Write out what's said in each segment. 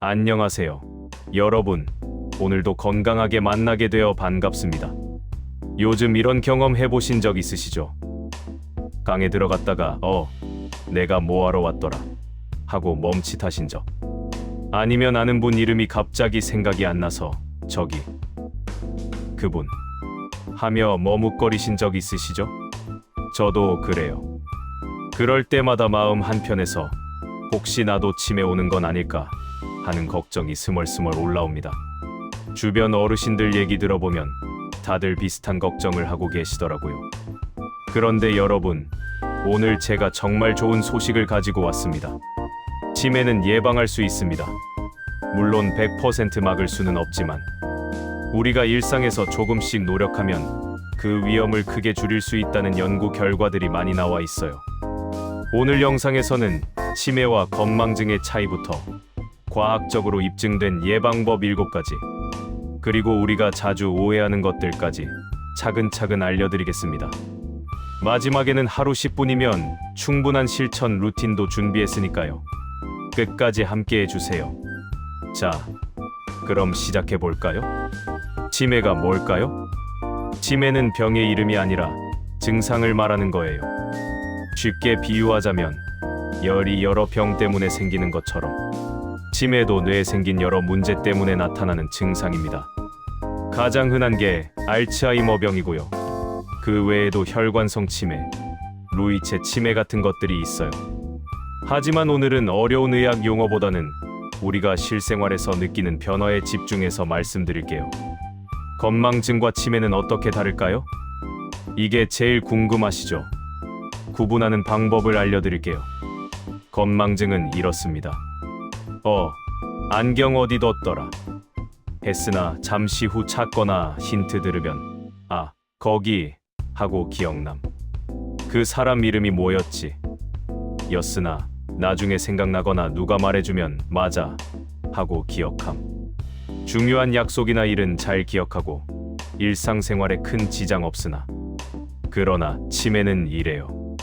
안녕하세요. 여러분, 오늘도 건강하게 만나게 되어 반갑습니다. 요즘 이런 경험 해보신 적 있으시죠? 강에 들어갔다가 내가 뭐하러 왔더라 하고 멈칫하신 적. 아니면 아는 분 이름이 갑자기 생각이 안 나서 저기 그분 하며 머뭇거리신 적 있으시죠? 저도 그래요. 그럴 때마다 마음 한편에서 혹시 나도 치매 오는 건 아닐까 하는 걱정이 스멀스멀 올라옵니다. 주변 어르신들 얘기 들어보면 다들 비슷한 걱정을 하고 계시더라고요. 그런데 여러분, 오늘 제가 정말 좋은 소식을 가지고 왔습니다. 치매는 예방할 수 있습니다. 물론 100% 막을 수는 없지만 우리가 일상에서 조금씩 노력하면 그 위험을 크게 줄일 수 있다는 연구 결과들이 많이 나와 있어요. 오늘 영상에서는 치매와 건망증의 차이부터 과학적으로 입증된 예방법 7가지, 그리고 우리가 자주 오해하는 것들까지 차근차근 알려드리겠습니다. 마지막에는 하루 10분이면 충분한 실천 루틴도 준비했으니까요. 끝까지 함께 해주세요. 자, 그럼 시작해볼까요? 치매가 뭘까요? 치매는 병의 이름이 아니라 증상을 말하는 거예요. 쉽게 비유하자면 열이 여러 병 때문에 생기는 것처럼 치매도 뇌에 생긴 여러 문제 때문에 나타나는 증상입니다. 가장 흔한 게 알츠하이머병이고요. 그 외에도 혈관성 치매, 루이체 치매 같은 것들이 있어요. 하지만 오늘은 어려운 의학 용어보다는 우리가 실생활에서 느끼는 변화에 집중해서 말씀드릴게요. 건망증과 치매는 어떻게 다를까요? 이게 제일 궁금하시죠? 구분하는 방법을 알려드릴게요. 건망증은 이렇습니다. 안경 어디 뒀더라 했으나 잠시 후 찾거나 힌트 들으면 거기 하고 기억남. 그 사람 이름이 뭐였지? 였으나 나중에 생각나거나 누가 말해주면 맞아 하고 기억함. 중요한 약속이나 일은 잘 기억하고 일상생활에 큰 지장 없으나 그러나 치매는 이래요.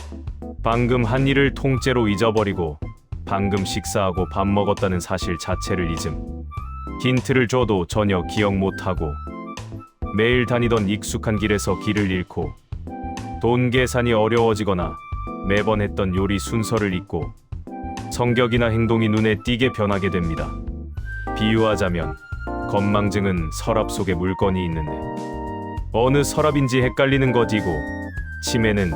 방금 한 일을 통째로 잊어버리고 방금 식사하고 밥 먹었다는 사실 자체를 잊음. 힌트를 줘도 전혀 기억 못하고 매일 다니던 익숙한 길에서 길을 잃고 돈 계산이 어려워지거나 매번 했던 요리 순서를 잊고 성격이나 행동이 눈에 띄게 변하게 됩니다. 비유하자면 건망증은 서랍 속에 물건이 있는데 어느 서랍인지 헷갈리는 것이고 치매는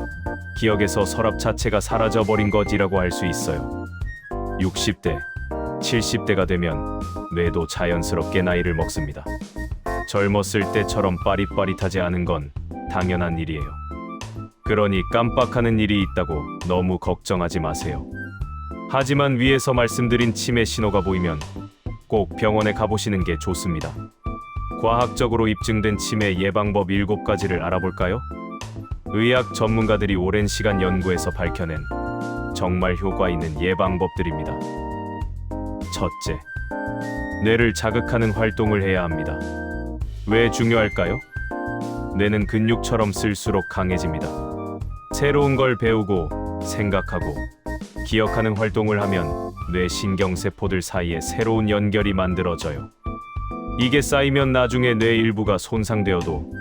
기억에서 서랍 자체가 사라져버린 것이라고 할 수 있어요. 60대, 70대가 되면 뇌도 자연스럽게 나이를 먹습니다. 젊었을 때처럼 빠릿빠릿하지 않은 건 당연한 일이에요. 그러니 깜빡하는 일이 있다고 너무 걱정하지 마세요. 하지만 위에서 말씀드린 치매 신호가 보이면 꼭 병원에 가보시는 게 좋습니다. 과학적으로 입증된 치매 예방법 7가지를 알아볼까요? 의학 전문가들이 오랜 시간 연구해서 밝혀낸 정말 효과 있는 예방법들입니다. 첫째, 뇌를 자극하는 활동을 해야 합니다. 왜 중요할까요? 뇌는 근육처럼 쓸수록 강해집니다. 새로운 걸 배우고 생각하고 기억하는 활동을 하면 뇌 신경세포들 사이에 새로운 연결이 만들어져요. 이게 쌓이면 나중에 뇌 일부가 손상되어도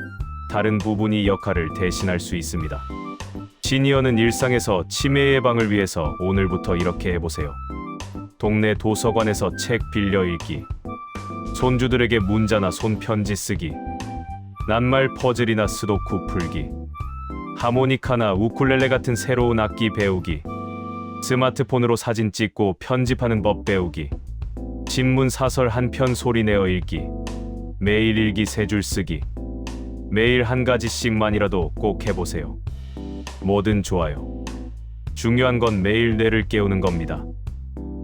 다른 부분이 역할을 대신할 수 있습니다. 시니어는 일상에서 치매 예방을 위해서 오늘부터 이렇게 해보세요. 동네 도서관에서 책 빌려 읽기, 손주들에게 문자나 손편지 쓰기, 낱말 퍼즐이나 스도쿠 풀기, 하모니카나 우쿨렐레 같은 새로운 악기 배우기, 스마트폰으로 사진 찍고 편집하는 법 배우기, 신문 사설 한 편 소리내어 읽기, 매일 일기 3줄 쓰기, 매일 한 가지씩만이라도 꼭 해보세요. 뭐든 좋아요. 중요한 건 매일 뇌를 깨우는 겁니다.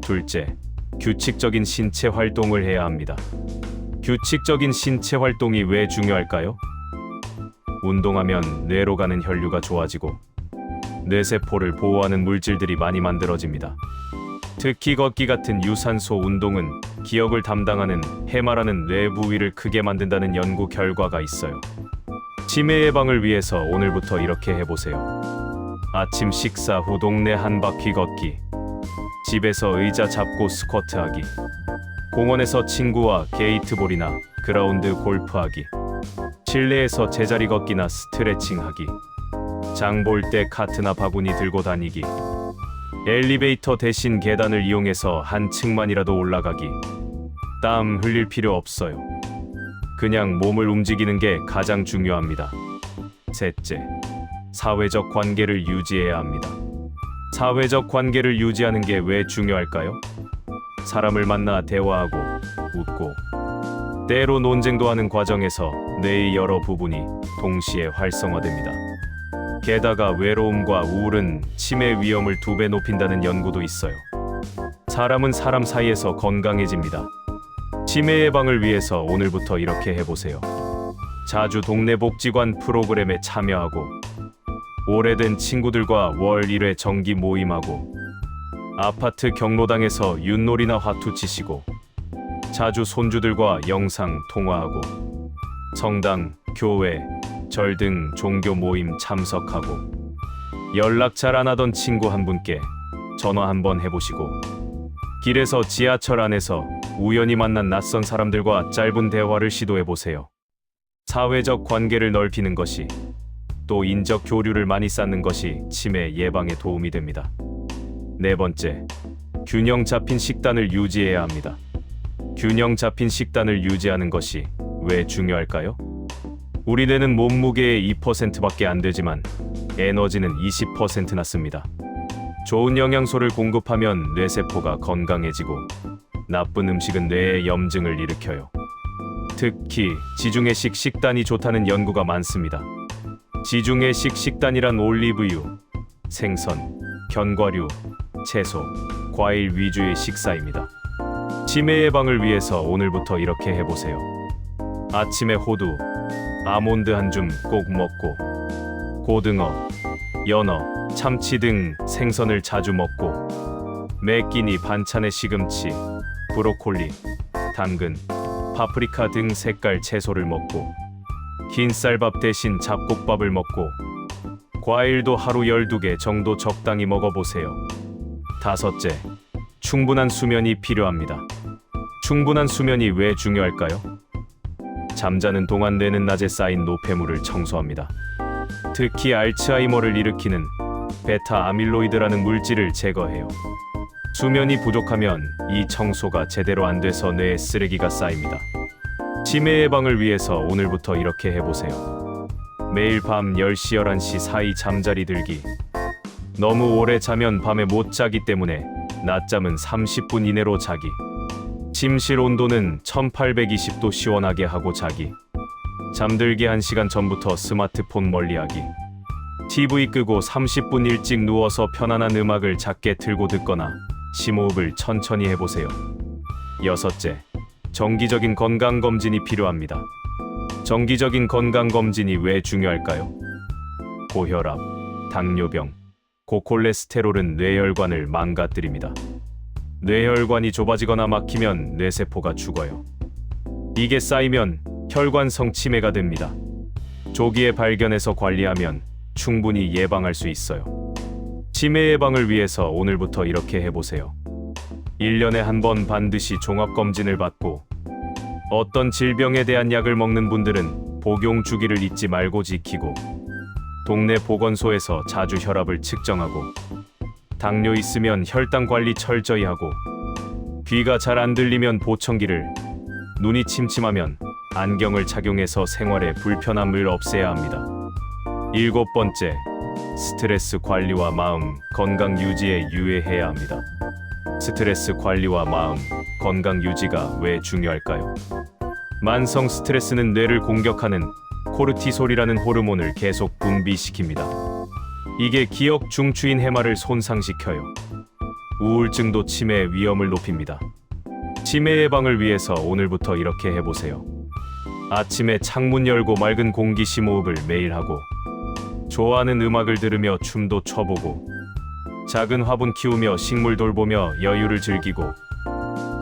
둘째, 규칙적인 신체 활동을 해야 합니다. 규칙적인 신체 활동이 왜 중요할까요? 운동하면 뇌로 가는 혈류가 좋아지고 뇌세포를 보호하는 물질들이 많이 만들어집니다. 특히 걷기 같은 유산소 운동은 기억을 담당하는 해마라는 뇌 부위를 크게 만든다는 연구 결과가 있어요. 치매 예방을 위해서 오늘부터 이렇게 해보세요. 아침 식사 후 동네 한 바퀴 걷기, 집에서 의자 잡고 스쿼트하기, 공원에서 친구와 게이트볼이나 그라운드 골프하기, 실내에서 제자리 걷기나 스트레칭하기, 장 볼 때 카트나 바구니 들고 다니기, 엘리베이터 대신 계단을 이용해서 한 층만이라도 올라가기. 땀 흘릴 필요 없어요. 그냥 몸을 움직이는 게 가장 중요합니다. 셋째, 사회적 관계를 유지해야 합니다. 사회적 관계를 유지하는 게 왜 중요할까요? 사람을 만나 대화하고 웃고 때로 논쟁도 하는 과정에서 뇌의 여러 부분이 동시에 활성화됩니다. 게다가 외로움과 우울은 치매 위험을 2배 높인다는 연구도 있어요. 사람은 사람 사이에서 건강해집니다. 치매 예방을 위해서 오늘부터 이렇게 해보세요. 자주 동네 복지관 프로그램에 참여하고, 오래된 친구들과 월 1회 정기 모임하고, 아파트 경로당에서 윷놀이나 화투 치시고, 자주 손주들과 영상 통화하고, 성당, 교회, 절 등 종교 모임 참석하고, 연락 잘 안 하던 친구 한 분께 전화 한번 해보시고, 길에서 지하철 안에서 우연히 만난 낯선 사람들과 짧은 대화를 시도해보세요. 사회적 관계를 넓히는 것이, 또 인적 교류를 많이 쌓는 것이 치매 예방에 도움이 됩니다. 네 번째, 균형 잡힌 식단을 유지해야 합니다. 균형 잡힌 식단을 유지하는 것이 왜 중요할까요? 우리 뇌는 몸무게의 2%밖에 안 되지만 에너지는 20%나 씁니다. 좋은 영양소를 공급하면 뇌세포가 건강해지고, 나쁜 음식은 뇌에 염증을 일으켜요. 특히 지중해식 식단이 좋다는 연구가 많습니다. 지중해식 식단이란 올리브유, 생선, 견과류, 채소, 과일 위주의 식사입니다. 치매 예방을 위해서 오늘부터 이렇게 해보세요. 아침에 호두, 아몬드 한 줌 꼭 먹고, 고등어, 연어, 참치 등 생선을 자주 먹고, 매 끼니 반찬에 시금치, 브로콜리, 당근, 파프리카 등 색깔 채소를 먹고, 흰 쌀밥 대신 잡곡밥을 먹고, 과일도 하루 12개 정도 적당히 먹어보세요. 다섯째, 충분한 수면이 필요합니다. 충분한 수면이 왜 중요할까요? 잠자는 동안 뇌는 낮에 쌓인 노폐물을 청소합니다. 특히 알츠하이머를 일으키는 베타 아밀로이드라는 물질을 제거해요. 수면이 부족하면 이 청소가 제대로 안 돼서 뇌에 쓰레기가 쌓입니다. 치매 예방을 위해서 오늘부터 이렇게 해보세요. 매일 밤 10시, 11시 사이 잠자리 들기. 너무 오래 자면 밤에 못 자기 때문에 낮잠은 30분 이내로 자기. 침실 온도는 1820도 시원하게 하고 자기. 잠들기 1시간 전부터 스마트폰 멀리하기. TV 끄고 30분 일찍 누워서 편안한 음악을 작게 틀고 듣거나 심호흡을 천천히 해보세요. 여섯째, 정기적인 건강검진이 필요합니다. 정기적인 건강검진이 왜 중요할까요? 고혈압, 당뇨병, 고콜레스테롤은 뇌혈관을 망가뜨립니다. 뇌혈관이 좁아지거나 막히면 뇌세포가 죽어요. 이게 쌓이면 혈관성 치매가 됩니다. 조기에 발견해서 관리하면 충분히 예방할 수 있어요. 치매 예방을 위해서 오늘부터 이렇게 해보세요. 1년에 한 번 반드시 종합검진을 받고, 어떤 질병에 대한 약을 먹는 분들은 복용 주기를 잊지 말고 지키고, 동네 보건소에서 자주 혈압을 측정하고, 당뇨 있으면 혈당 관리 철저히 하고, 귀가 잘 안 들리면 보청기를, 눈이 침침하면 안경을 착용해서 생활에 불편함을 없애야 합니다. 일곱 번째, 스트레스 관리와 마음 건강 유지에 유의해야 합니다. 스트레스 관리와 마음 건강 유지가 왜 중요할까요? 만성 스트레스는 뇌를 공격하는 코르티솔이라는 호르몬을 계속 분비시킵니다. 이게 기억 중추인 해마를 손상시켜요. 우울증도 치매 위험을 높입니다. 치매 예방을 위해서 오늘부터 이렇게 해보세요. 아침에 창문 열고 맑은 공기 심호흡을 매일 하고, 좋아하는 음악을 들으며 춤도 춰보고, 작은 화분 키우며 식물 돌보며 여유를 즐기고,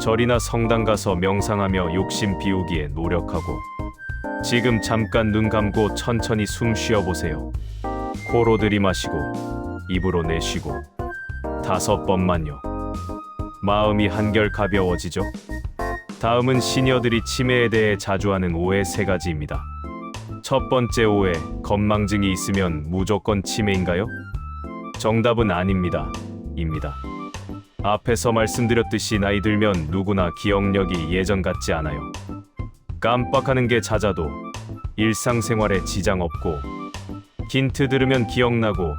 절이나 성당 가서 명상하며 욕심 비우기에 노력하고, 지금 잠깐 눈 감고 천천히 숨 쉬어보세요. 코로 들이마시고 입으로 내쉬고 5번만요. 마음이 한결 가벼워지죠? 다음은 시니어들이 치매에 대해 자주 하는 오해 3가지입니다. 첫 번째 오해, 건망증이 있으면 무조건 치매인가요? 정답은 아닙니다. 입니다. 앞에서 말씀드렸듯이 나이 들면 누구나 기억력이 예전 같지 않아요. 깜빡하는 게 잦아도 일상생활에 지장 없고, 힌트 들으면 기억나고,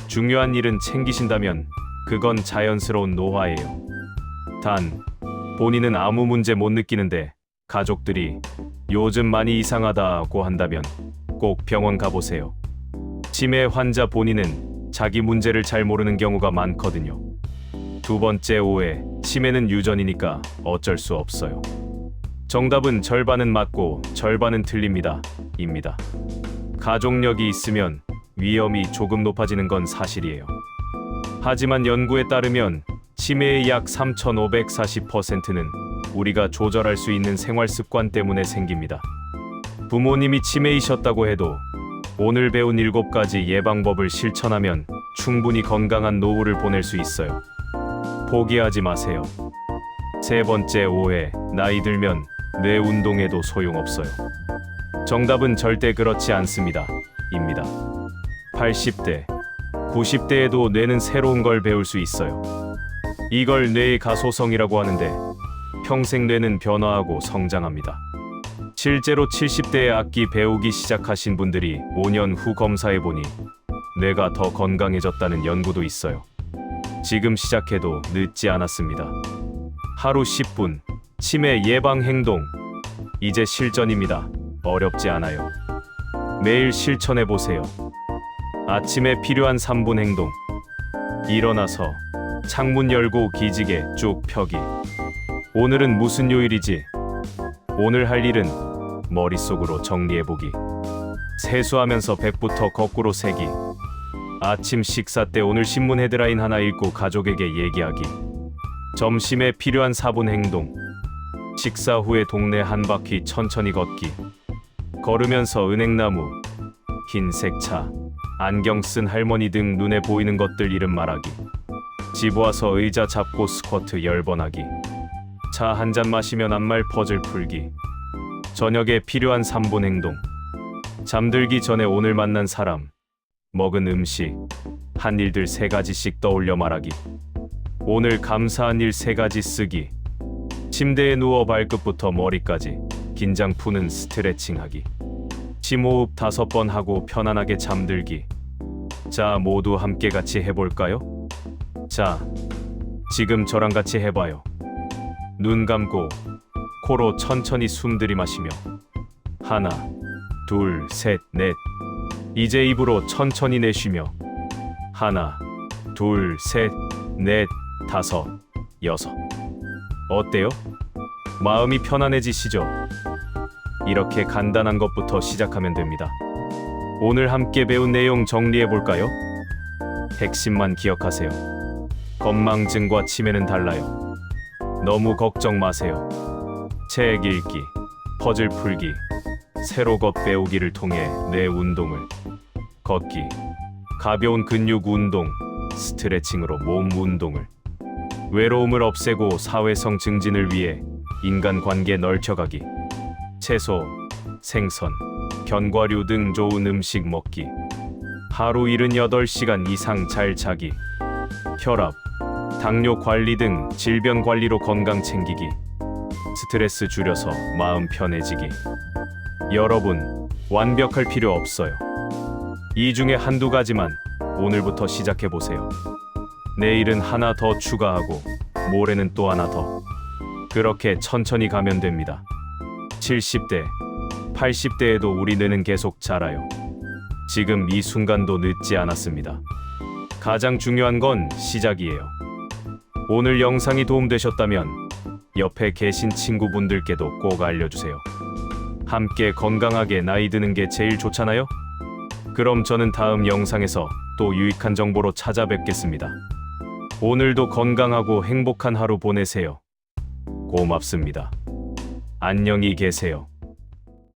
중요한 일은 챙기신다면 그건 자연스러운 노화예요. 단, 본인은 아무 문제 못 느끼는데 가족들이 요즘 많이 이상하다고 한다면 꼭 병원 가보세요. 치매 환자 본인은 자기 문제를 잘 모르는 경우가 많거든요. 두 번째 오해, 치매는 유전이니까 어쩔 수 없어요. 정답은 절반은 맞고 절반은 틀립니다. 입니다. 가족력이 있으면 위험이 조금 높아지는 건 사실이에요. 하지만 연구에 따르면 치매의 약 3,540%는 우리가 조절할 수 있는 생활 습관 때문에 생깁니다. 부모님이 치매이셨다고 해도 오늘 배운 7가지 예방법을 실천하면 충분히 건강한 노후를 보낼 수 있어요. 포기하지 마세요. 세 번째 오해, 나이 들면 뇌 운동해도 소용없어요. 정답은 절대 그렇지 않습니다. 입니다. 80대, 90대에도 뇌는 새로운 걸 배울 수 있어요. 이걸 뇌의 가소성이라고 하는데 평생 뇌는 변화하고 성장합니다. 실제로 70대에 악기 배우기 시작하신 분들이 5년 후 검사해보니 뇌가 더 건강해졌다는 연구도 있어요. 지금 시작해도 늦지 않았습니다. 하루 10분, 치매 예방 행동. 이제 실전입니다. 어렵지 않아요. 매일 실천해보세요. 아침에 필요한 3분 행동. 일어나서 창문 열고 기지개 쭉 펴기. 오늘은 무슨 요일이지? 오늘 할 일은 머릿속으로 정리해보기. 세수하면서 100부터 거꾸로 세기. 아침 식사 때 오늘 신문 헤드라인 하나 읽고 가족에게 얘기하기. 점심에 필요한 4분 행동. 식사 후에 동네 한 바퀴 천천히 걷기. 걸으면서 은행나무, 흰색 차, 안경 쓴 할머니 등 눈에 보이는 것들 이름 말하기. 집 와서 의자 잡고 스쿼트 10번 하기. 차 한 잔 마시면 앞말 퍼즐 풀기. 저녁에 필요한 3분 행동. 잠들기 전에 오늘 만난 사람, 먹은 음식, 한 일들 3가지씩 떠올려 말하기. 오늘 감사한 일 3가지 쓰기. 침대에 누워 발끝부터 머리까지 긴장 푸는 스트레칭 하기. 심호흡 5번 하고 편안하게 잠들기. 자, 모두 함께 같이 해볼까요? 자, 지금 저랑 같이 해봐요. 눈 감고 코로 천천히 숨 들이마시며 하나, 둘, 셋, 넷. 이제 입으로 천천히 내쉬며 하나, 둘, 셋, 넷, 5, 6. 어때요? 마음이 편안해지시죠? 이렇게 간단한 것부터 시작하면 됩니다. 오늘 함께 배운 내용 정리해볼까요? 핵심만 기억하세요. 건망증과 치매는 달라요. 너무 걱정 마세요. 책 읽기, 퍼즐 풀기, 새로 것 배우기를 통해 뇌 운동을, 걷기, 가벼운 근육 운동, 스트레칭으로 몸 운동을, 외로움을 없애고 사회성 증진을 위해 인간관계 넓혀가기, 채소, 생선, 견과류 등 좋은 음식 먹기, 하루 78시간 이상 잘 자기, 혈압, 당뇨 관리 등 질병 관리로 건강 챙기기, 스트레스 줄여서 마음 편해지기. 여러분, 완벽할 필요 없어요. 이 중에 한두 가지만 오늘부터 시작해보세요. 내일은 하나 더 추가하고 모레는 또 하나 더. 그렇게 천천히 가면 됩니다. 70대, 80대에도 우리 뇌는 계속 자라요. 지금 이 순간도 늦지 않았습니다. 가장 중요한 건 시작이에요. 오늘 영상이 도움되셨다면 옆에 계신 친구분들께도 꼭 알려주세요. 함께 건강하게 나이 드는 게 제일 좋잖아요? 그럼 저는 다음 영상에서 또 유익한 정보로 찾아뵙겠습니다. 오늘도 건강하고 행복한 하루 보내세요. 고맙습니다. 안녕히 계세요.